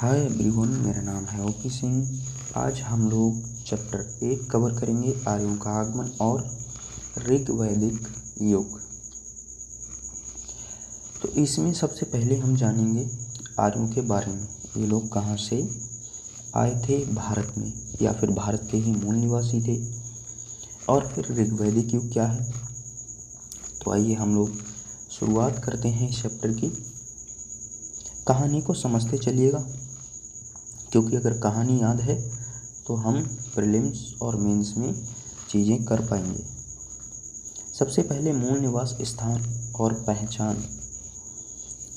Hi everyone, मेरा नाम है ओपी सिंह। आज हम लोग चैप्टर 1 कवर करेंगे, आर्यों का आगमन और ऋग्वैदिक युग। तो इसमें सबसे पहले हम जानेंगे आर्यों के बारे में। ये लोग कहाँ से आए थे भारत में, या फिर भारत के ही मूल निवासी थे। और फिर ऋग्वैदिक युग क्या है। तो आइए हम लोग शुरुआत करते हैं इस चैप्टर की। कहानी को समझते चलिएगा, क्योंकि अगर कहानी याद है तो हम प्रीलिम्स और मेंस में चीज़ें कर पाएंगे। सबसे पहले मूल निवास स्थान और पहचान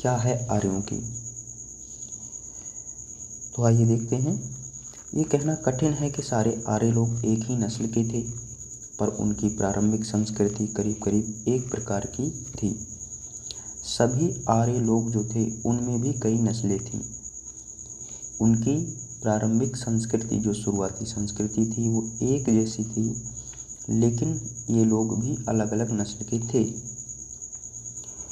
क्या है आर्यों की, तो आइए देखते हैं। ये कहना कठिन है कि सारे आर्य लोग एक ही नस्ल के थे, पर उनकी प्रारंभिक संस्कृति करीब करीब एक प्रकार की थी। सभी आर्य लोग जो थे उनमें भी कई नस्लें थीं। उनकी प्रारंभिक संस्कृति, जो शुरुआती संस्कृति थी, वो एक जैसी थी, लेकिन ये लोग भी अलग अलग नस्ल के थे।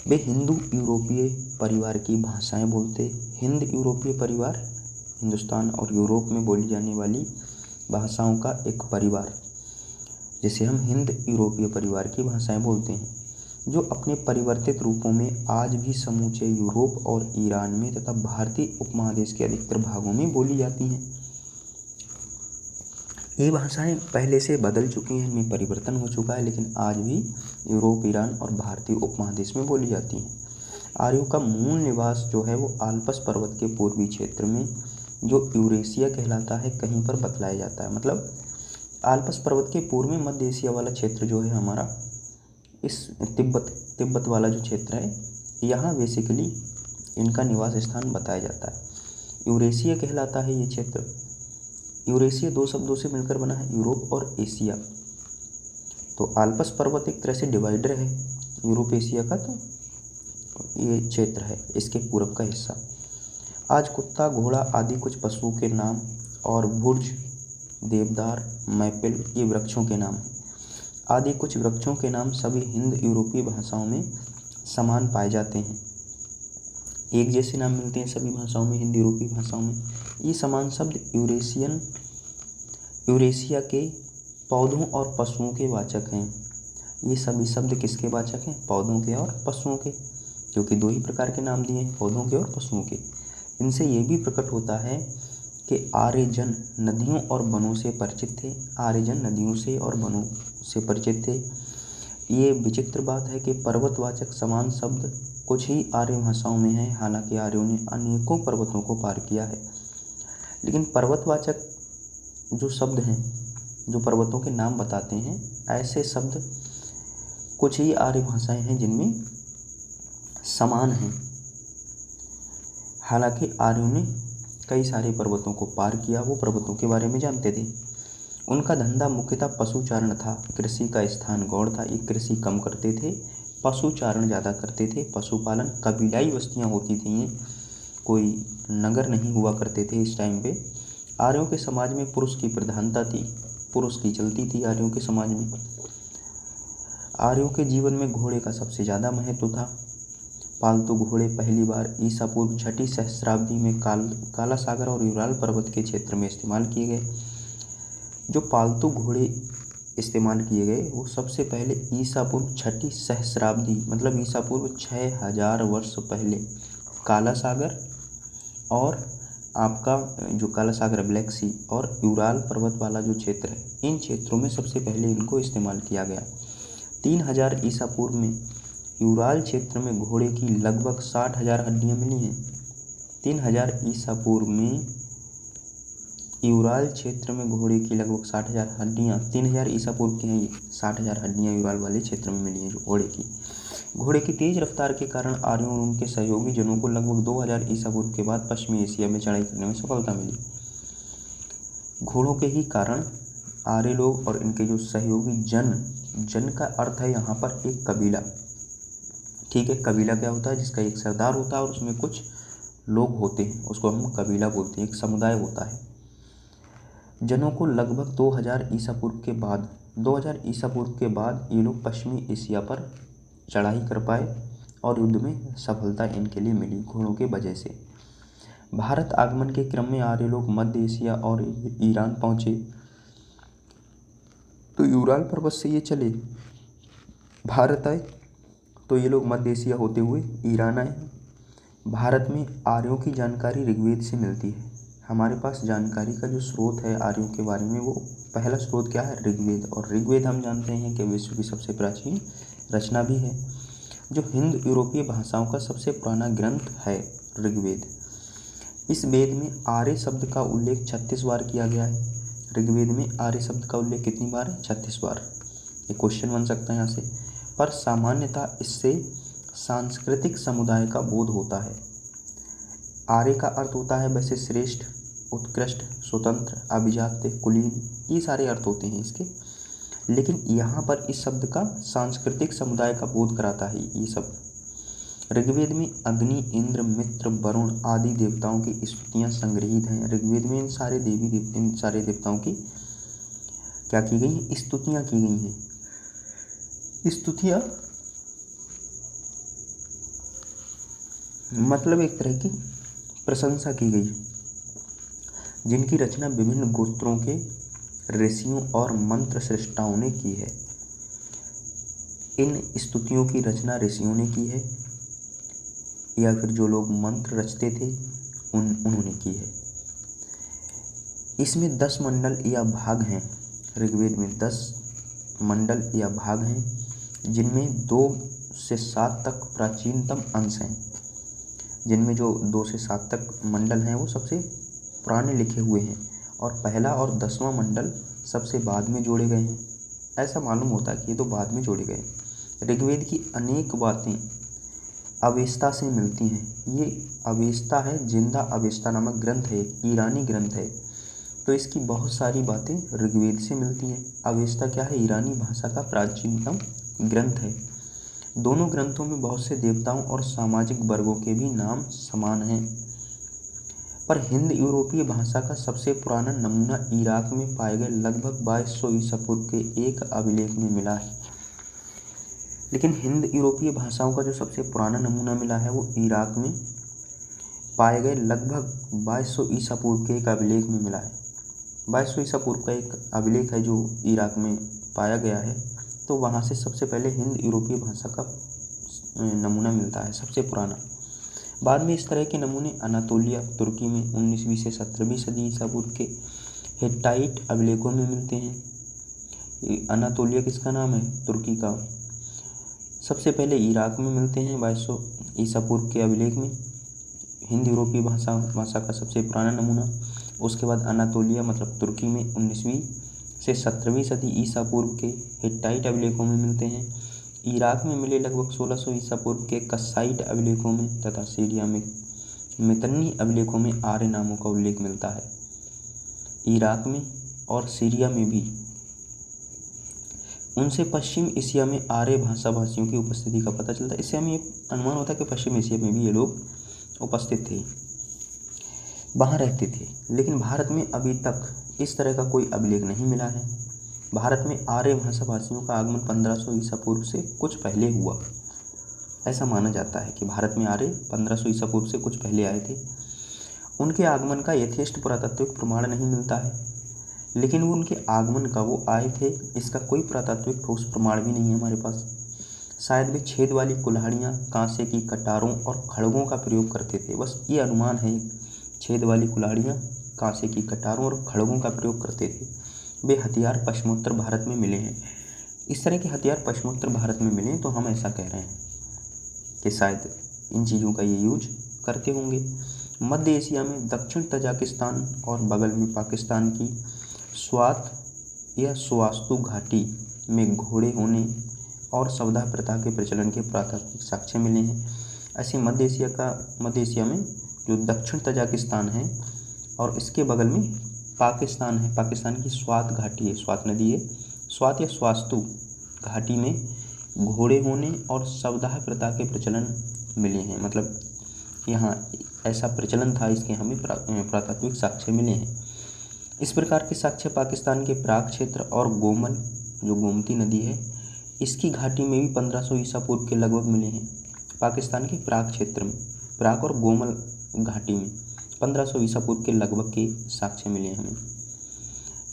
वे हिंदू यूरोपीय परिवार की भाषाएं बोलते। हिंद यूरोपीय परिवार, हिंदुस्तान और यूरोप में बोली जाने वाली भाषाओं का एक परिवार, जिसे हम हिंद यूरोपीय परिवार की भाषाएं बोलते हैं, जो अपने परिवर्तित रूपों में आज भी समूचे यूरोप और ईरान में तथा भारतीय उपमहादेश के अधिकतर भागों में बोली जाती हैं। ये भाषाएं पहले से बदल चुकी हैं, इनमें परिवर्तन हो चुका है, लेकिन आज भी यूरोप, ईरान और भारतीय उपमहादेश में बोली जाती हैं। आर्यों का मूल निवास जो है वो आल्पस पर्वत के पूर्वी क्षेत्र में, जो यूरेशिया कहलाता है, कहीं पर बतलाया जाता है। मतलब आल्पस पर्वत के पूर्व में मध्य एशिया वाला क्षेत्र जो है हमारा, इस तिब्बत वाला जो क्षेत्र है, यहाँ बेसिकली इनका निवास स्थान बताया जाता है। यूरेशिया कहलाता है ये क्षेत्र। यूरेशिया दो शब्दों से मिलकर बना है, यूरोप और एशिया। तो आल्पस पर्वत एक तरह से डिवाइडर है यूरोप एशिया का, तो ये क्षेत्र है इसके पूर्व का हिस्सा। आज कुत्ता, घोड़ा आदि कुछ पशुओं के नाम और बुर्ज, देवदार, मैपल ये वृक्षों के नाम हैं। आदि कुछ वृक्षों के नाम सभी हिंद यूरोपीय भाषाओं में समान पाए जाते हैं। एक जैसे नाम मिलते हैं सभी भाषाओं में, हिंद यूरोपीय भाषाओं में। ये समान शब्द यूरेशिया के पौधों और पशुओं के वाचक हैं। ये सभी शब्द किसके वाचक हैं? पौधों के और पशुओं के, क्योंकि दो ही प्रकार के नाम दिए हैं, पौधों के और पशुओं के। इनसे ये भी प्रकट होता है कि आर्यजन नदियों और वनों से परिचित थे। आर्यजन नदियों से और वनों से परिचित थे। ये विचित्र बात है कि पर्वतवाचक समान शब्द कुछ ही आर्य भाषाओं में है, हालांकि आर्यों ने अनेकों पर्वतों को पार किया है। लेकिन पर्वतवाचक जो शब्द हैं, जो पर्वतों के नाम बताते हैं, ऐसे शब्द कुछ ही आर्य भाषाएं हैं जिनमें समान हैं। हालांकि आर्यों ने कई सारे पर्वतों को पार किया, वो पर्वतों के बारे में जानते थे। उनका धंधा मुख्यतः पशुचारण था। कृषि का स्थान गौड़ था। ये कृषि कम करते थे, पशुचारण ज़्यादा करते थे। पशुपालन, कबीलाई बस्तियाँ होती थी, ये कोई नगर नहीं हुआ करते थे इस टाइम पे। आर्यों के समाज में पुरुष की प्रधानता थी, पुरुष की चलती थी आर्यों के समाज में। आर्यों के जीवन में घोड़े का सबसे ज़्यादा महत्व था। पालतू घोड़े पहली बार ईसा पूर्व 6वीं सहस्राब्दी में काला सागर और यूराल पर्वत के क्षेत्र में इस्तेमाल किए गए। जो पालतू घोड़े इस्तेमाल किए गए वो सबसे पहले ईसा पूर्व 6वीं सहस्राब्दी, मतलब ईसा पूर्व 6000 वर्ष पहले काला सागर और आपका जो काला सागर, ब्लैक सी और यूराल पर्वत वाला जो क्षेत्र है, इन क्षेत्रों में सबसे पहले इनको इस्तेमाल किया गया। 3000 ईसा पूर्व में यूराल क्षेत्र में घोड़े की लगभग 60,000 हड्डियाँ मिली हैं। 3000 ईसा पूर्व में यूराल क्षेत्र में घोड़े की लगभग 60,000 हड्डियाँ, 3000 ईसा पूर्व की हैं ये 60,000 हड्डियाँ यूराल वाले क्षेत्र में मिली हैं जो घोड़े की तेज रफ्तार के कारण आर्यों और उनके सहयोगी जनों को लगभग 2000 ईसा पूर्व के बाद पश्चिमी एशिया में चढ़ाई करने में सफलता मिली। घोड़ों के ही कारण आर्य लोग और इनके जो सहयोगी जन का अर्थ है यहाँ पर एक कबीला। ठीक है, कबीला क्या होता है? जिसका एक सरदार होता है और उसमें कुछ लोग होते हैं, उसको हम कबीला बोलते हैं, एक समुदाय होता है। जनों को लगभग 2000 ईसा पूर्व के बाद ये लोग पश्चिमी एशिया पर चढ़ाई कर पाए और युद्ध में सफलता इनके लिए मिली घोड़ों के वजह से। भारत आगमन के क्रम में आर्य लोग मध्य एशिया और ईरान पहुँचे। तो यूराल पर्वत से ये चले भारत आए, तो ये लोग मध्य एशिया होते हुए ईरान आए। भारत में आर्यों की जानकारी ऋग्वेद से मिलती है। हमारे पास जानकारी का जो स्रोत है आर्यों के बारे में, वो पहला स्रोत क्या है? ऋग्वेद। और ऋग्वेद हम जानते हैं कि विश्व की सबसे प्राचीन रचना भी है। जो हिंद यूरोपीय भाषाओं का सबसे पुराना ग्रंथ है ऋग्वेद। इस वेद में आर्य शब्द का उल्लेख 36 बार किया गया है। ऋग्वेद में आर्य शब्द का उल्लेख कितनी बार है? 36 बार। एक क्वेश्चन बन सकता है यहाँ से। पर सामान्यतः इससे सांस्कृतिक समुदाय का बोध होता है। आर्य का अर्थ होता है वैसे श्रेष्ठ, उत्कृष्ट, स्वतंत्र, अभिजात्य, कुलीन, ये सारे अर्थ होते हैं इसके। लेकिन यहाँ पर इस शब्द का सांस्कृतिक समुदाय का बोध कराता है ये शब्द। ऋग्वेद में अग्नि, इंद्र, मित्र, वरुण आदि देवताओं की स्तुतियाँ संग्रहित हैं। ऋग्वेद में इन सारे देवताओं की क्या की गई हैं? स्तुतियाँ की गई हैं। स्तुतियाँ मतलब एक तरह की प्रशंसा की गई, जिनकी रचना विभिन्न गोत्रों के ऋषियों और मंत्र सृष्टाओं ने की है। इन स्तुतियों की रचना ऋषियों ने की है या फिर जो लोग मंत्र रचते थे उन्होंने की है। इसमें 10 मंडल या भाग हैं। ऋग्वेद में 10 मंडल या भाग हैं, जिनमें 2 से 7 तक प्राचीनतम अंश हैं। जिनमें जो 2 से 7 तक मंडल हैं वो सबसे पुराने लिखे हुए हैं, और पहला और 10वां मंडल सबसे बाद में जोड़े गए हैं। ऐसा मालूम होता है कि ये तो बाद में जोड़े गए। ऋग्वेद की अनेक बातें अवेस्ता से मिलती हैं। ये अवेस्ता है, जिंदा अवेस्ता नामक ग्रंथ है, ईरानी ग्रंथ है। तो इसकी बहुत सारी बातें ऋग्वेद से मिलती हैं। अवेस्ता क्या है? ईरानी भाषा का प्राचीनतम ग्रंथ है। दोनों ग्रंथों में बहुत से देवताओं और सामाजिक वर्गों के भी नाम समान हैं। पर हिंद यूरोपीय भाषा का सबसे पुराना नमूना इराक में पाए गए लगभग 2200 ईसा पूर्व के एक अभिलेख में मिला है। लेकिन हिंद यूरोपीय भाषाओं का जो सबसे पुराना नमूना मिला है वो इराक में पाए गए लगभग 2200 ईसा पूर्व के एक अभिलेख में मिला है। 2200 ईसा पूर्व का एक अभिलेख है जो इराक में पाया गया है। तो वहाँ से सबसे पहले हिंद यूरोपीय भाषा का नमूना मिलता है, सबसे पुराना। बाद में इस तरह के नमूने अनातोलिया, तुर्की में 19वीं से 17वीं सदी ईसा पूर्व के हिट्टाइट अभिलेखों में मिलते हैं। अनातोलिया किसका नाम है? तुर्की का। सबसे पहले इराक में मिलते हैं 2200 ईसा पूर्व के अभिलेख में, हिंद यूरोपीय भाषा का सबसे पुराना नमूना। उसके बाद अनातोलिया मतलब तुर्की में 19वीं से 17वीं सदी ईसा पूर्व के हिट्टाइट अभिलेखों में मिलते हैं। इराक में मिले लगभग 1600 ईसा पूर्व के कस्साइट अभिलेखों में तथा सीरिया में मितन्नी अभिलेखों में आर्य नामों का उल्लेख मिलता है। इराक में और सीरिया में भी उनसे पश्चिम एशिया में आर्य भाषा भाषियों की उपस्थिति का पता चलता है। इससे हमें अनुमान होता है कि पश्चिम एशिया में भी ये लोग उपस्थित थे, वहाँ रहते थे। लेकिन भारत में अभी तक इस तरह का कोई अभिलेख नहीं मिला है। भारत में आर्य भाषा भाषियों का आगमन 1500 ईसा पूर्व से कुछ पहले हुआ। ऐसा माना जाता है कि भारत में आर्य 1500 ईसा पूर्व से कुछ पहले आए थे। उनके आगमन का यथेष्ट पुरातात्विक प्रमाण नहीं मिलता है, लेकिन वो उनके आगमन का वो आए थे इसका कोई पुरातात्विक ठोस प्रमाण भी नहीं है हमारे पास। शायद वे छेद वाली कुल्हाड़ियाँ, कांसे की कटारों और खड़गों का प्रयोग करते थे। बस ये अनुमान है, छेद वाली कुल्हाड़ियाँ, कांसे की कटारों और खड़गों का प्रयोग करते थे। वे हथियार पश्चिमोत्तर भारत में मिले हैं। इस तरह के हथियार पश्चिमोत्तर भारत में मिले तो हम ऐसा कह रहे हैं कि शायद इन चीज़ों का ये यूज करते होंगे। मध्य एशिया में दक्षिण तजाकिस्तान और बगल में पाकिस्तान की स्वात या स्वास्तु घाटी में घोड़े होने और सवदा प्रथा के प्रचलन के पुरातात्विक साक्ष्य मिले हैं। ऐसे मध्य एशिया में जो दक्षिण तजाकिस्तान है और इसके बगल में पाकिस्तान है, पाकिस्तान की स्वात घाटी है, स्वात नदी है, स्वात या स्वास्तु घाटी में घोड़े होने और सवदाह प्रथा के प्रचलन मिले हैं। मतलब यहाँ ऐसा प्रचलन था, इसके हमें पुरातात्विक साक्ष्य मिले हैं। इस प्रकार के साक्ष्य पाकिस्तान के प्राग क्षेत्र और गोमल जो गोमती नदी है इसकी घाटी में भी 1500 ईसा पूर्व के लगभग मिले हैं। पाकिस्तान के प्राग क्षेत्र में, प्राग और गोमल घाटी में 1500 ईसा पूर्व के लगभग के साक्ष्य मिले हमें।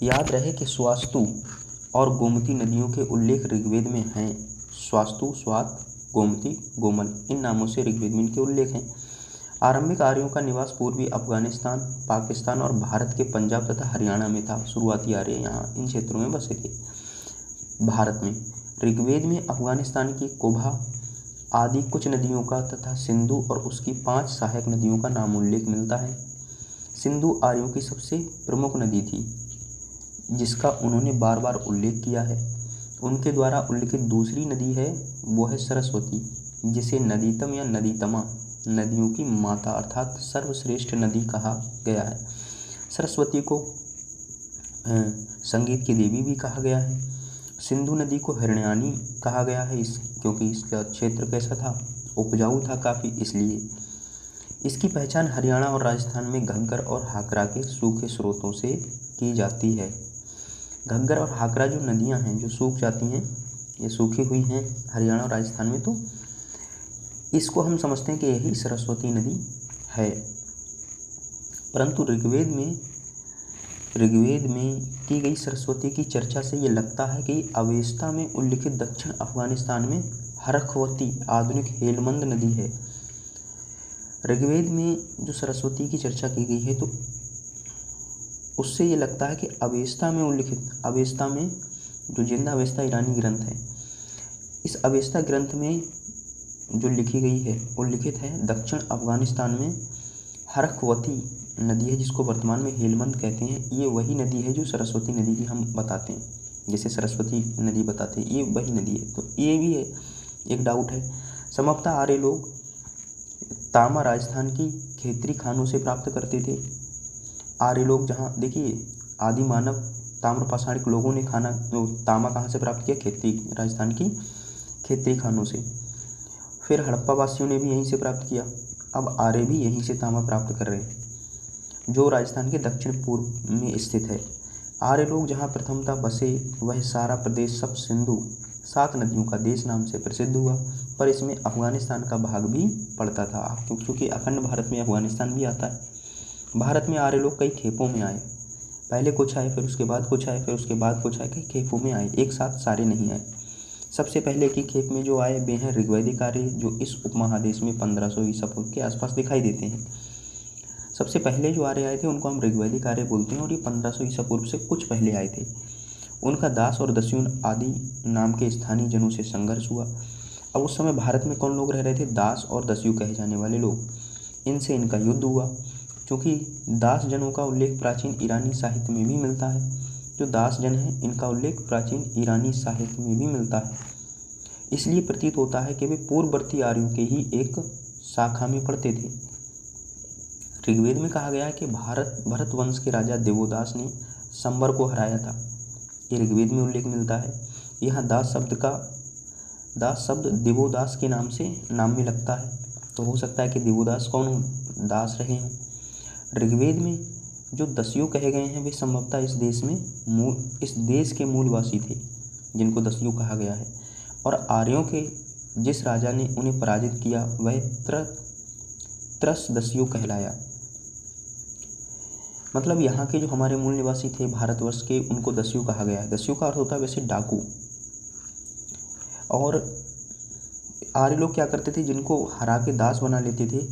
याद रहे कि स्वास्तु और गोमती नदियों के उल्लेख ऋग्वेद में हैं। स्वास्तु, स्वात, गोमती, गोमल, इन नामों से ऋग्वेद में इनके उल्लेख हैं। आरंभिक आर्यों का निवास पूर्वी अफगानिस्तान, पाकिस्तान और भारत के पंजाब तथा हरियाणा में था। शुरुआती आर्य यहाँ इन क्षेत्रों में बसे थे। भारत में ऋग्वेद में अफगानिस्तान की कोभा आदि कुछ नदियों का तथा सिंधु और उसकी 5 सहायक नदियों का नाम उल्लेख मिलता है। सिंधु आर्यों की सबसे प्रमुख नदी थी, जिसका उन्होंने बार बार उल्लेख किया है। उनके द्वारा उल्लिखित दूसरी नदी है वो है सरस्वती, जिसे नदीतम या नदीतमा, नदियों की माता अर्थात सर्वश्रेष्ठ नदी कहा गया है। सरस्वती को संगीत की देवी भी कहा गया है। सिंधु नदी को हिरण्यानी कहा गया है क्योंकि इसका क्षेत्र कैसा था, उपजाऊ था काफ़ी, इसलिए। इसकी पहचान हरियाणा और राजस्थान में घग्गर और हाकरा के सूखे स्रोतों से की जाती है। घग्गर और हाकरा जो नदियां हैं जो सूख जाती हैं, ये सूखी हुई हैं हरियाणा और राजस्थान में, तो इसको हम समझते हैं कि यही सरस्वती नदी है। परंतु ऋग्वेद में की गई सरस्वती की चर्चा से ये लगता है कि अवेस्ता में उल्लिखित दक्षिण अफगानिस्तान में हरखवती आधुनिक हेलमंद नदी है। ऋग्वेद में जो सरस्वती की चर्चा की गई है तो उससे ये लगता है कि अवेस्ता में उल्लिखित, अवेस्ता में जो जिंदा अवेस्ता ईरानी ग्रंथ है, इस अवेस्ता ग्रंथ में जो लिखी गई है उल्लिखित है दक्षिण अफगानिस्तान में हरखवती नदी है, जिसको वर्तमान में हेलमंद कहते हैं। ये वही नदी है जो सरस्वती नदी की हम बताते हैं, जैसे सरस्वती नदी बताते हैं, ये वही नदी है। तो ये भी है एक डाउट है। समाप्ता आर्य लोग तामा राजस्थान की खेतरी खानों से प्राप्त करते थे। आर्य लोग जहाँ देखिए आदि मानव ताम्रपाषाणिक लोगों ने तामा कहाँ से प्राप्त किया, खेतरी, राजस्थान की खेतरी खानों से। फिर हड़प्पा वासियों ने भी यहीं से प्राप्त किया। अब आर्य भी यहीं से तांबा प्राप्त कर रहे हैं, जो राजस्थान के दक्षिण पूर्व में स्थित है। आर्य लोग जहाँ प्रथमतः बसे वह सारा प्रदेश सब सिंधु 7 नदियों का देश नाम से प्रसिद्ध हुआ, पर इसमें अफगानिस्तान का भाग भी पड़ता था, क्योंकि अखंड भारत में अफगानिस्तान भी आता है। भारत में आर्य लोग कई खेपों में आए, पहले कुछ आए, फिर उसके बाद कुछ आए, फिर उसके बाद कुछ आए, कई खेपों में आए, एक साथ सारे नहीं आए। सबसे पहले की खेप में जो आए वे हैं ऋग्वैदिक आर्य, जो इस उपमहादेश में 1500 ईसा पूर्व के आसपास दिखाई देते हैं। सबसे पहले जो आर्य आए थे उनको हम ऋग्वैदिक आर्य बोलते हैं, और ये 1500 ईसा पूर्व से कुछ पहले आए थे। उनका दास और दस्युन आदि नाम के स्थानीय जनों से संघर्ष हुआ। अब उस समय भारत में कौन लोग रह रहे थे, दास और दस्यु कहे जाने वाले लोग, इनसे इनका युद्ध हुआ। क्योंकि दास जनों का उल्लेख प्राचीन ईरानी साहित्य में भी मिलता है, जो दास जन हैं इनका उल्लेख प्राचीन ईरानी साहित्य में भी मिलता है, इसलिए प्रतीत होता है कि वे पूर्ववर्ती आर्यों के ही एक शाखा में पढ़ते थे। ऋग्वेद में कहा गया है कि भरत वंश के राजा देवोदास ने संबर को हराया था, ये ऋग्वेद में उल्लेख मिलता है। यहाँ दास शब्द देवोदास के नाम में लगता है, तो हो सकता है कि देवोदास कौन हो, दास रहे हों। ऋग्वेद में जो दस्यु कहे गए हैं वे संभवतः इस देश के मूलवासी थे, जिनको दस्यु कहा गया है, और आर्यों के जिस राजा ने उन्हें पराजित किया वह त्रस दस्यु कहलाया। मतलब यहाँ के जो हमारे मूल निवासी थे भारतवर्ष के, उनको दस्यु कहा गया है। दस्यु का अर्थ होता है वैसे डाकू। और आर्य लोग क्या करते थे, जिनको हरा के दास बना लेते थे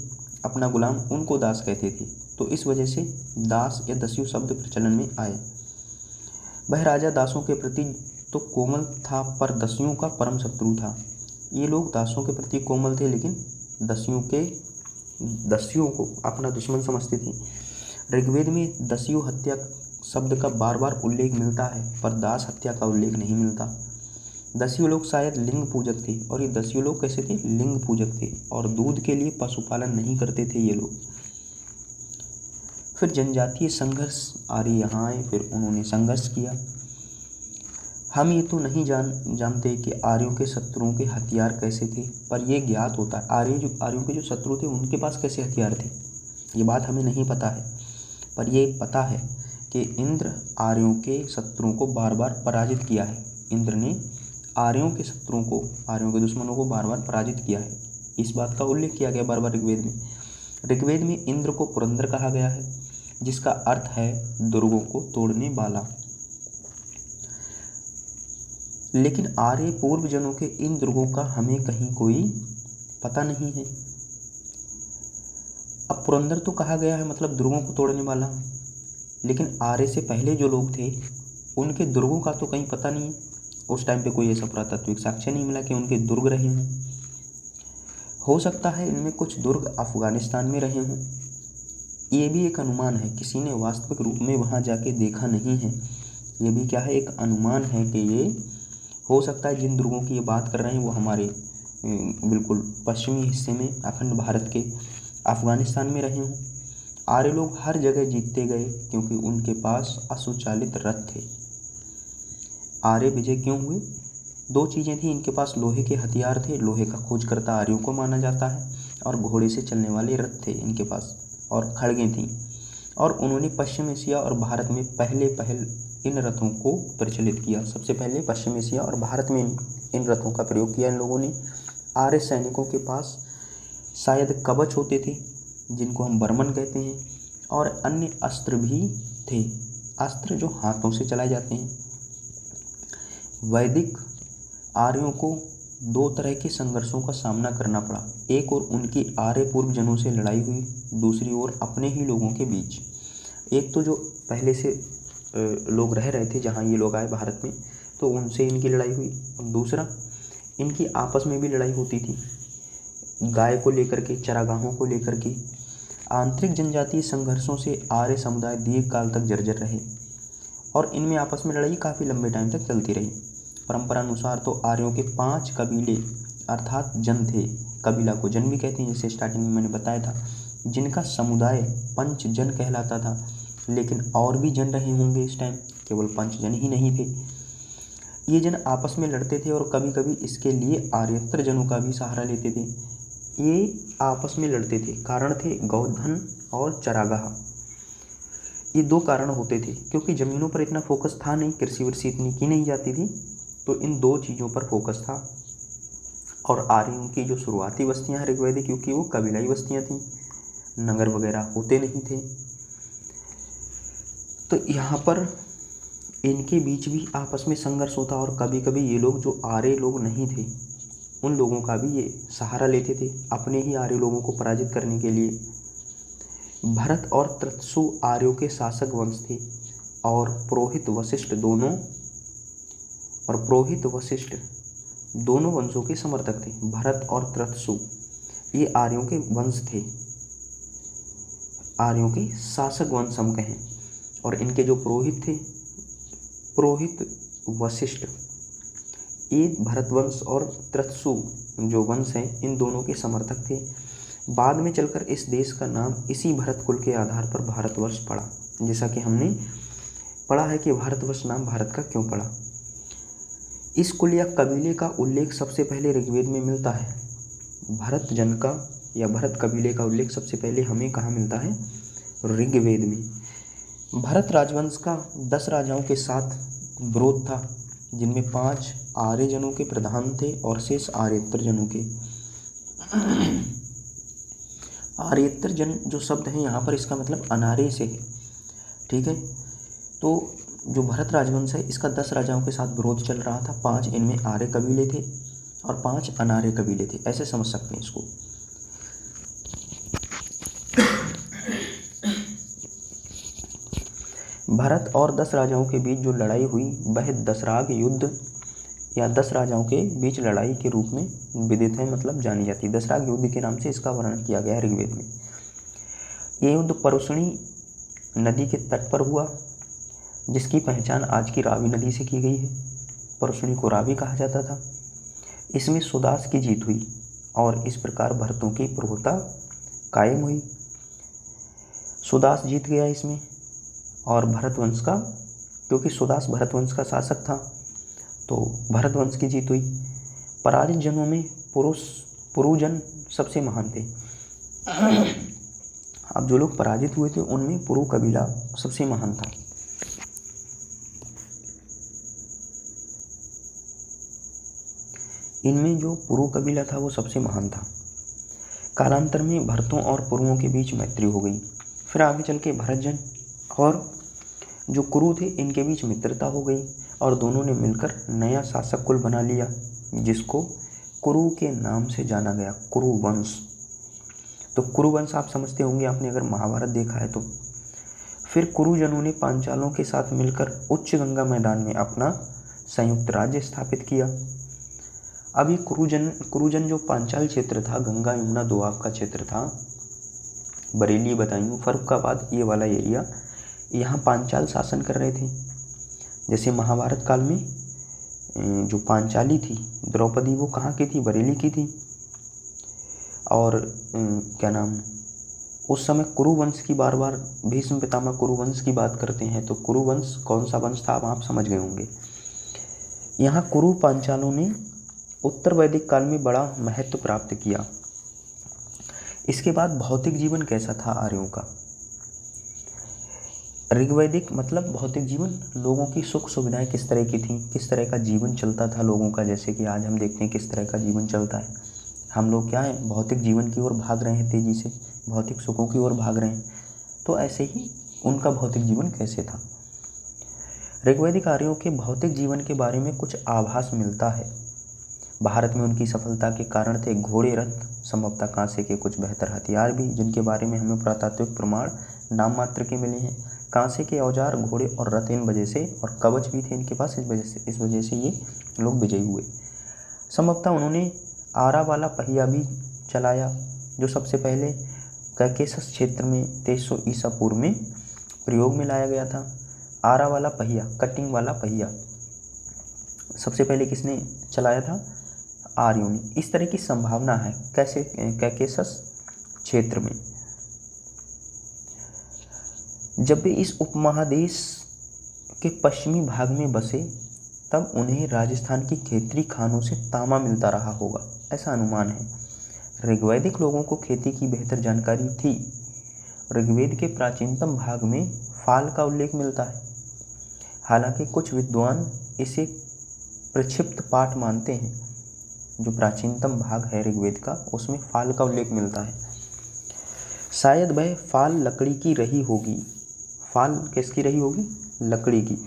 अपना गुलाम, उनको दास कहते थे, तो इस वजह से दास या दस्यु शब्द प्रचलन में आए। वह राजा दासों के प्रति तो कोमल था, पर दस्युओं का परम शत्रु था। ये लोग दासों के प्रति कोमल थे, लेकिन दस्युओं को अपना दुश्मन समझते थे। ऋग्वेद में दस्यु हत्या शब्द का बार बार उल्लेख मिलता है, पर दास हत्या का उल्लेख नहीं मिलता। दस्यु लोग शायद लिंग पूजक थे, और ये दस्यु लोग कैसे थे, लिंग पूजक थे, और दूध के लिए पशुपालन नहीं करते थे ये लोग। फिर जनजातीय संघर्ष आर्य यहाँ आए, फिर उन्होंने संघर्ष किया। हम ये तो नहीं जानते कि आर्यों के शत्रुओं के हथियार कैसे थे, पर यह ज्ञात होता है आर्यों के जो शत्रु थे उनके पास कैसे हथियार थे, ये बात हमें नहीं पता है, पर यह पता है कि इंद्र आर्यों के शत्रुओं को बार बार पराजित किया है। इंद्र ने आर्यों के दुश्मनों को बार बार पराजित किया है, इस बात का उल्लेख किया गया बार बार ऋग्वेद में। ऋग्वेद में इंद्र को पुरंदर कहा गया है, जिसका अर्थ है दुर्गों को तोड़ने वाला। लेकिन आर्य पूर्व जनों के इन दुर्गों का हमें कहीं कोई पता नहीं है। अब पुरंदर तो कहा गया है मतलब दुर्गों को तोड़ने वाला, लेकिन आर्य से पहले जो लोग थे उनके दुर्गों का तो कहीं पता नहीं है। उस टाइम पे कोई ऐसा पुरातात्विक साक्ष्य नहीं मिला कि उनके दुर्ग रहे हों। हो सकता है इनमें कुछ दुर्ग अफगानिस्तान में रहे हों, ये भी एक अनुमान है, किसी ने वास्तविक रूप में वहाँ जाके देखा नहीं है। ये भी क्या है, एक अनुमान है कि ये हो सकता है जिन दुर्गों की ये बात कर रहे हैं वो हमारे बिल्कुल पश्चिमी हिस्से में अखंड भारत के अफगानिस्तान में रहे हों। आर्य लोग हर जगह जीतते गए क्योंकि उनके पास अश्वचालित रथ थे। आर्य विजय क्यों हुए? दो चीज़ें थी इनके पास, लोहे के हथियार थे, लोहे का खोजकर्ता आर्यों को माना जाता है, और घोड़े से चलने वाले रथ थे इनके पास, और खड़गें थीं। और उन्होंने पश्चिम एशिया और भारत में पहल इन रथों को प्रचलित किया। सबसे पहले पश्चिम एशिया और भारत में इन रथों का प्रयोग किया इन लोगों ने। आर्य सैनिकों के पास शायद कवच होते थे जिनको हम बर्मन कहते हैं, और अन्य अस्त्र भी थे, अस्त्र जो हाथों से चलाए जाते हैं। वैदिक आर्यों को दो तरह के संघर्षों का सामना करना पड़ा। एक ओर उनकी आर्य पूर्व जनों से लड़ाई हुई, दूसरी ओर अपने ही लोगों के बीच। एक तो जो पहले से लोग रह रहे थे जहाँ ये लोग आए भारत में, तो उनसे इनकी लड़ाई हुई, और दूसरा इनकी आपस में भी लड़ाई होती थी, गाय को लेकर के, चरागाहों को लेकर के। आंतरिक जनजातीय संघर्षों से आर्य समुदाय दीर्घ काल तक जर्जर रहे, और इनमें आपस में लड़ाई काफ़ी लंबे टाइम तक चलती रही। परंपरा अनुसार तो आर्यों के 5 कबीले अर्थात जन थे। कबीला को जन भी कहते हैं, जैसे स्टार्टिंग में मैंने बताया था, जिनका समुदाय पंच जन कहलाता था। लेकिन और भी जन रहे होंगे इस टाइम, केवल पंच जन ही नहीं थे। ये जन आपस में लड़ते थे और कभी कभी इसके लिए आर्यत्र जनों का भी सहारा लेते थे। ये आपस में लड़ते थे, कारण थे गौधन और चरागाह। ये दो कारण होते थे, क्योंकि ज़मीनों पर इतना फोकस था नहीं, कृषि वृषि इतनी की नहीं जाती थी, तो इन दो चीज़ों पर फोकस था। और आर्यों की जो शुरुआती बस्तियां हैं ऋग्वैदिक, क्योंकि वो कबीलाई बस्तियां थीं, नगर वगैरह होते नहीं थे, तो यहाँ पर इनके बीच भी आपस में संघर्ष होता। और कभी कभी ये लोग जो आर्य लोग नहीं थे उन लोगों का भी ये सहारा लेते थे अपने ही आर्य लोगों को पराजित करने के लिए। भरत और त्रत्सु आर्यों के शासक वंश थे, और पुरोहित वशिष्ठ दोनों वंशों के समर्थक थे। भरत और त्रत्सु ये आर्यों के वंश थे, आर्यों के शासक वंश हम कहें। और इनके जो पुरोहित थे, पुरोहित वशिष्ठ, ये भरत वंश और त्रत्सु जो वंश हैं इन दोनों के समर्थक थे। बाद में चलकर इस देश का नाम इसी भरत कुल के आधार पर भारतवर्ष पड़ा, जैसा कि हमने पढ़ा है कि भारतवर्ष नाम भारत का क्यों पड़ा। इस कुल या कबीले का उल्लेख सबसे पहले ऋग्वेद में मिलता है। भरत जन का या भरत कबीले का उल्लेख सबसे पहले हमें कहाँ मिलता है? ऋग्वेद में। भरत राजवंश का 10 राजाओं के साथ विरोध था, जिनमें 5 आर्य जनों के प्रधान थे और शेष आर्येतर जनों के। आर्येतर जन जो शब्द है यहाँ पर, इसका मतलब अनार्य से है, ठीक है। तो जो भरत राजवंश है इसका 10 राजाओं के साथ विरोध चल रहा था। 5 इनमें आर्य कबीले थे और 5 अनार्य कबीले थे, ऐसे समझ सकते हैं इसको। भरत और 10 राजाओं के बीच जो लड़ाई हुई वह दशराग युद्ध या 10 राजाओं के बीच लड़ाई के रूप में विदित है, मतलब जानी जाती है। दशराग युद्ध के नाम से इसका वर्णन किया गया है ऋग्वेद में। ये युद्ध परुष्णी नदी के तट पर हुआ, जिसकी पहचान आज की रावी नदी से की गई है। परुष्णी को रावी कहा जाता था। इसमें सुदास की जीत हुई और इस प्रकार भरतों की प्रभुता कायम हुई। सुदास जीत गया इसमें, और भरतवंश का, क्योंकि सुदास भरतवंश का शासक था, तो भरतवंश की जीत हुई। पराजित जनों में पुरुजन सबसे महान थे। अब जो लोग पराजित हुए थे उनमें पुरु कबीला सबसे महान था। इनमें जो पुरु कबीला था वो सबसे महान था। कालांतर में भरतों और पुरुओं के बीच मैत्री हो गई। फिर आगे चल के भरतजन और जो कुरु थे इनके बीच मित्रता हो गई और दोनों ने मिलकर नया शासक कुल बना लिया जिसको कुरु के नाम से जाना गया, कुरु वंश। तो कुरु वंश आप समझते होंगे, आपने अगर महाभारत देखा है तो। फिर कुरुजनों ने पांचालों के साथ मिलकर उच्च गंगा मैदान में अपना संयुक्त राज्य स्थापित किया। अब ये कुरुजन जो पांचाल क्षेत्र था, गंगा यमुना दोआब का क्षेत्र था, बरेली, बदायूं, फर्रुखाबाद, ये वाला एरिया, यहाँ पांचाल शासन कर रहे थे। जैसे महाभारत काल में जो पांचाली थी द्रौपदी, वो कहाँ की थी? बरेली की थी। और क्या नाम, उस समय कुरुवंश की बार बार भीष्म पितामह कुरुवंश की बात करते हैं, तो कुरुवंश कौन सा वंश था आप समझ गए होंगे। यहाँ कुरु पांचालों ने उत्तर वैदिक काल में बड़ा महत्व प्राप्त किया। इसके बाद भौतिक जीवन कैसा था आर्यों का? ऋग्वैदिक मतलब भौतिक जीवन, लोगों की सुख सुविधाएं किस तरह की थी, किस तरह का जीवन चलता था लोगों का। जैसे कि आज हम देखते हैं किस तरह का जीवन चलता है, हम लोग क्या है, भौतिक जीवन की ओर भाग रहे हैं, तेज़ी से भौतिक सुखों की ओर भाग रहे हैं। तो ऐसे ही उनका भौतिक जीवन कैसे था। ऋग्वैदिक आर्यों के भौतिक जीवन के बारे में कुछ आभास मिलता है। भारत में उनकी सफलता के कारण थे घोड़े, रथ, संभवतः कांसे के कुछ बेहतर हथियार भी, जिनके बारे में हमें पुरातात्विक प्रमाण नाम मात्र के मिले हैं। कांसे के औजार, घोड़े और रथ इन वजह से, और कवच भी थे इनके पास, इस वजह से ये लोग विजयी हुए। संभवतः उन्होंने आरा वाला पहिया भी चलाया, जो सबसे पहले कैकेसस क्षेत्र में 2300 ईसा पूर्व में प्रयोग में लाया गया था। आरा वाला पहिया, कटिंग वाला पहिया, सबसे पहले किसने चलाया था? आर्यों ने। इस तरह की संभावना है। कैसे? कैकेसस क्षेत्र में। जब वे इस उपमहादेश के पश्चिमी भाग में बसे तब उन्हें राजस्थान की खेतरी खानों से तांबा मिलता रहा होगा, ऐसा अनुमान है। ऋग्वैदिक लोगों को खेती की बेहतर जानकारी थी। ऋग्वेद के प्राचीनतम भाग में फाल का उल्लेख मिलता है। हालांकि कुछ विद्वान इसे प्रक्षिप्त पाठ मानते हैं। जो प्राचीनतम भाग है ऋग्वेद का, उसमें फाल का उल्लेख मिलता है। शायद वह फाल लकड़ी की रही होगी। फाल किसकी रही होगी? लकड़ी की।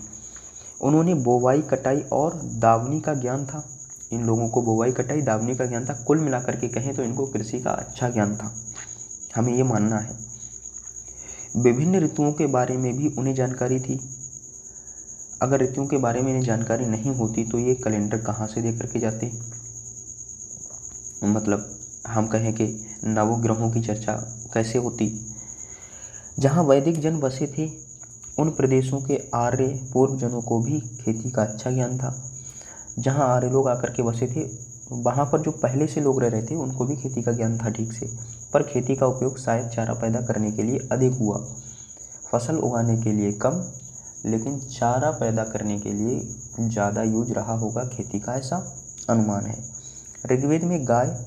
उन्होंने बोवाई, कटाई और दावनी का ज्ञान था। इन लोगों को बोवाई, कटाई, दावनी का ज्ञान था। कुल मिलाकर के कहें तो इनको कृषि का अच्छा ज्ञान था, हमें ये मानना है। विभिन्न ऋतुओं के बारे में भी उन्हें जानकारी थी। अगर ऋतुओं के बारे में इन्हें जानकारी नहीं होती तो ये कैलेंडर कहाँ से दे करके जाते? मतलब हम कहें कि नवग्रहों की चर्चा कैसे होती? जहाँ वैदिक जन बसे थे उन प्रदेशों के आर्य पूर्वजनों को भी खेती का अच्छा ज्ञान था। जहाँ आर्य लोग आकर के बसे थे वहाँ पर जो पहले से लोग रह रहे थे उनको भी खेती का ज्ञान था ठीक से, पर खेती का उपयोग शायद चारा पैदा करने के लिए अधिक हुआ, फसल उगाने के लिए कम, लेकिन चारा पैदा करने के लिए ज़्यादा यूज रहा होगा खेती का, ऐसा अनुमान है। ऋग्वेद में गाय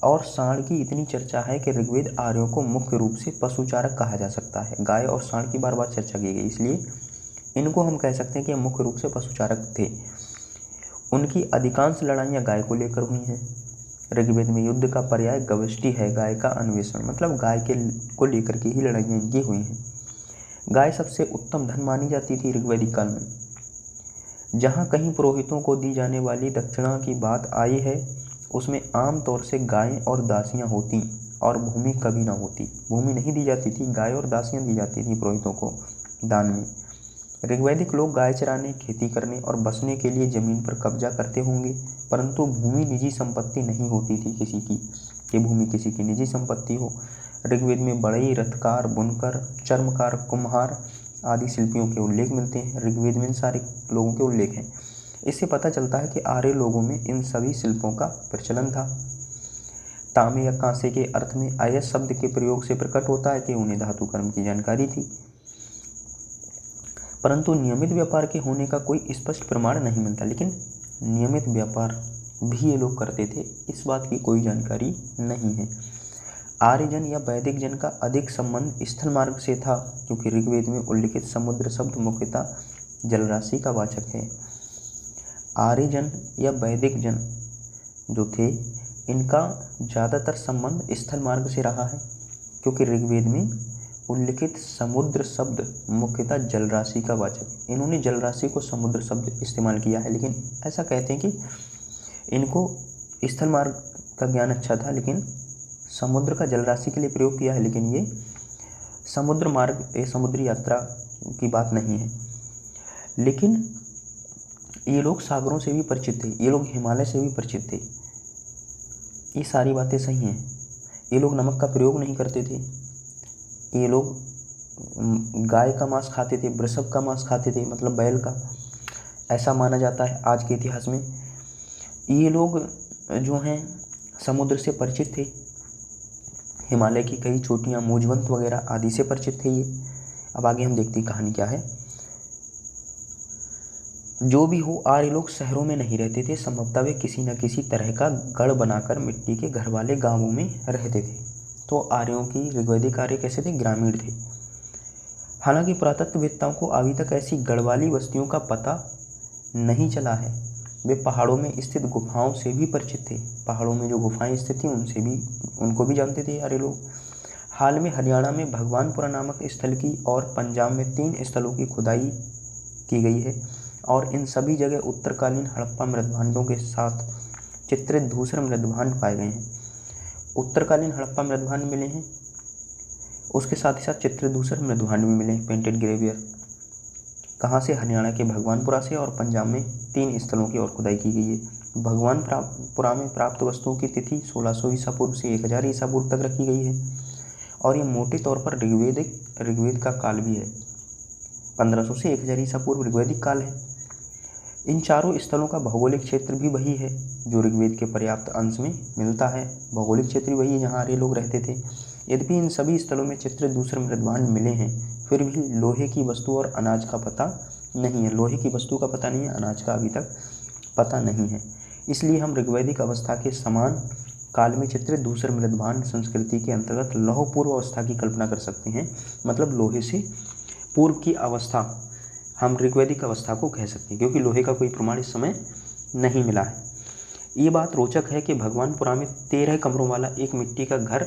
और सांड की इतनी चर्चा है कि ऋग्वेद आर्यों को मुख्य रूप से पशुचारक कहा जा सकता है। गाय और सांड की बार बार चर्चा की गई, इसलिए इनको हम कह सकते हैं कि मुख्य रूप से पशुचारक थे। उनकी अधिकांश लड़ाइयाँ गाय को लेकर हुई हैं। ऋग्वेद में युद्ध का पर्याय गवष्टि है, गाय का अन्वेषण, मतलब गाय को लेकर के ही लड़ाइयाँ इनकी हुई हैं। गाय सबसे उत्तम धन मानी जाती थी ऋग्वैदिक काल में। जहाँ कहीं पुरोहितों को दी जाने वाली दक्षिणा की बात आई है उसमें आम तौर से गायें और दासियाँ होती और भूमि कभी ना होती। भूमि नहीं दी जाती थी, गाय और दासियाँ दी जाती थी पुरोहितों को दान में। ऋग्वैदिक लोग गाय चराने, खेती करने और बसने के लिए ज़मीन पर कब्जा करते होंगे, परंतु भूमि निजी संपत्ति नहीं होती थी किसी की, कि भूमि किसी की निजी संपत्ति हो। ऋग्वेद में बढ़ई, रथकार, बुनकर, चर्मकार, कुम्हार आदि शिल्पियों के उल्लेख मिलते हैं। ऋग्वेद में इन सारे लोगों के उल्लेख हैं। इससे पता चलता है कि आर्य लोगों में इन सभी शिल्पों का प्रचलन था। तांबे या कांसे के अर्थ में अयस शब्द के प्रयोग से प्रकट होता है कि उन्हें धातु कर्म की जानकारी थी, परंतु नियमित व्यापार के होने का कोई स्पष्ट प्रमाण नहीं मिलता। लेकिन नियमित व्यापार भी ये लोग करते थे, इस बात की कोई जानकारी नहीं है। आर्यजन या वैदिक जन का अधिक संबंध स्थल मार्ग से था, क्योंकि ऋग्वेद में उल्लिखित समुद्र शब्द मुख्यतः जलराशि का वाचक है। आर्यजन या वैदिक जन जो थे इनका ज़्यादातर संबंध स्थल मार्ग से रहा है, क्योंकि ऋग्वेद में उल्लिखित समुद्र शब्द मुख्यतः जलराशि का वाचक है। इन्होंने जलराशि को समुद्र शब्द इस्तेमाल किया है, लेकिन ऐसा कहते हैं कि इनको स्थल मार्ग का ज्ञान अच्छा था, लेकिन समुद्र का जलराशि के लिए प्रयोग किया है, लेकिन ये समुद्र मार्ग, ये समुद्री यात्रा की बात नहीं है। लेकिन ये लोग सागरों से भी परिचित थे, ये लोग हिमालय से भी परिचित थे। ये सारी बातें सही हैं। ये लोग नमक का प्रयोग नहीं करते थे, ये लोग गाय का मांस खाते थे, वृषभ का मांस खाते थे, मतलब बैल का, ऐसा माना जाता है आज के इतिहास में। ये लोग जो हैं समुद्र से परिचित थे, हिमालय की कई चोटियाँ, मोजवंत वगैरह आदि से परिचित थे ये। अब आगे हम देखते हैं कहानी क्या है। जो भी हो, आर्य लोग शहरों में नहीं रहते थे, संभवतः वे किसी न किसी तरह का गढ़ बनाकर मिट्टी के घर वाले गांवों में रहते थे। तो आर्यों की ऋग्वैदिक आर्य कैसे थे? ग्रामीण थे। हालांकि पुरातत्ववेत्ताओं को अभी तक ऐसी गढ़ वाली बस्तियों का पता नहीं चला है। वे पहाड़ों में स्थित गुफाओं से भी परिचित थे। पहाड़ों में जो गुफाएं स्थित थी उनको भी जानते थे आर्य लोग। हाल में हरियाणा में भगवानपुरा नामक स्थल की और पंजाब में 3 स्थलों की खुदाई की गई है, और इन सभी जगह उत्तरकालीन हड़प्पा मृदभांडों के साथ चित्रित धूसर मृदभांड पाए गए हैं। उत्तरकालीन हड़प्पा मृदभांड मिले हैं, उसके साथ ही साथ चित्रित धूसर मृदभांड भी मिले हैं, पेंटेड ग्रेवियर। कहाँ से? हरियाणा के भगवानपुरा से, और पंजाब में 3 स्थलों की और खुदाई की गई है। भगवानपुरा में प्राप्त वस्तुओं की तिथि 1600 ईसा पूर्व से 1000 ईसा पूर्व तक रखी गई है, और ये मोटे तौर पर ऋग्वेद का काल भी है। 1500 से 1000 ईसा पूर्व ऋग्वैदिक काल है। इन चारों स्थलों का भौगोलिक क्षेत्र भी वही है जो ऋग्वेद के पर्याप्त अंश में मिलता है। भौगोलिक क्षेत्र वही है जहाँ आर्य लोग रहते थे। यद्यपि इन सभी स्थलों में चित्रित दूसरे मृदभांड मिले हैं, फिर भी लोहे की वस्तु और अनाज का पता नहीं है। लोहे की वस्तु का पता नहीं है, अनाज का अभी तक पता नहीं है। इसलिए हम ऋग्वैदिक अवस्था के समान काल में चित्रित दूसरे मृदभांड संस्कृति के अंतर्गत लौह पूर्व अवस्था की कल्पना कर सकते हैं। मतलब लोहे से पूर्व की अवस्था हम ऋग्वैदिक अवस्था को कह सकते हैं, क्योंकि लोहे का कोई प्रमाण इस समय नहीं मिला है। ये बात रोचक है कि भगवानपुरा में 13 कमरों वाला एक मिट्टी का घर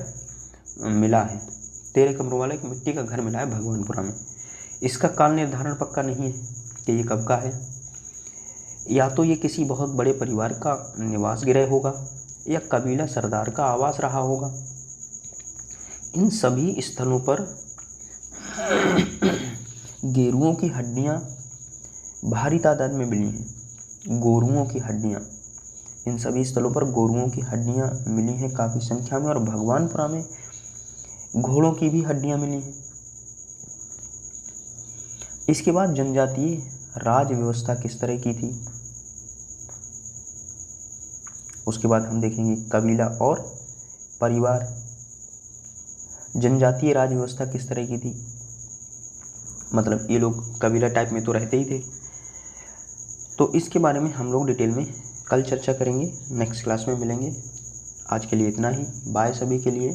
मिला है। 13 कमरों वाला एक मिट्टी का घर मिला है भगवानपुरा में। इसका काल निर्धारण पक्का नहीं है कि ये कब का है। या तो ये किसी बहुत बड़े परिवार का निवास गृह होगा, या कबीला सरदार का आवास रहा होगा। इन सभी स्थलों पर गेरुओं की हड्डियाँ भारी तादाद में मिली हैं। गोरुओं की हड्डियाँ, इन सभी स्थलों पर गोरुओं की हड्डियाँ मिली हैं काफ़ी संख्या में, और भगवानपुरा में घोड़ों की भी हड्डियाँ मिली हैं। इसके बाद जनजातीय राज व्यवस्था किस तरह की थी, उसके बाद हम देखेंगे कबीला और परिवार। जनजातीय राज व्यवस्था किस तरह की थी, मतलब ये लोग कबीला टाइप में तो रहते ही थे। तो इसके बारे में हम लोग डिटेल में कल चर्चा करेंगे, नेक्स्ट क्लास में मिलेंगे। आज के लिए इतना ही। बाय सभी के लिए।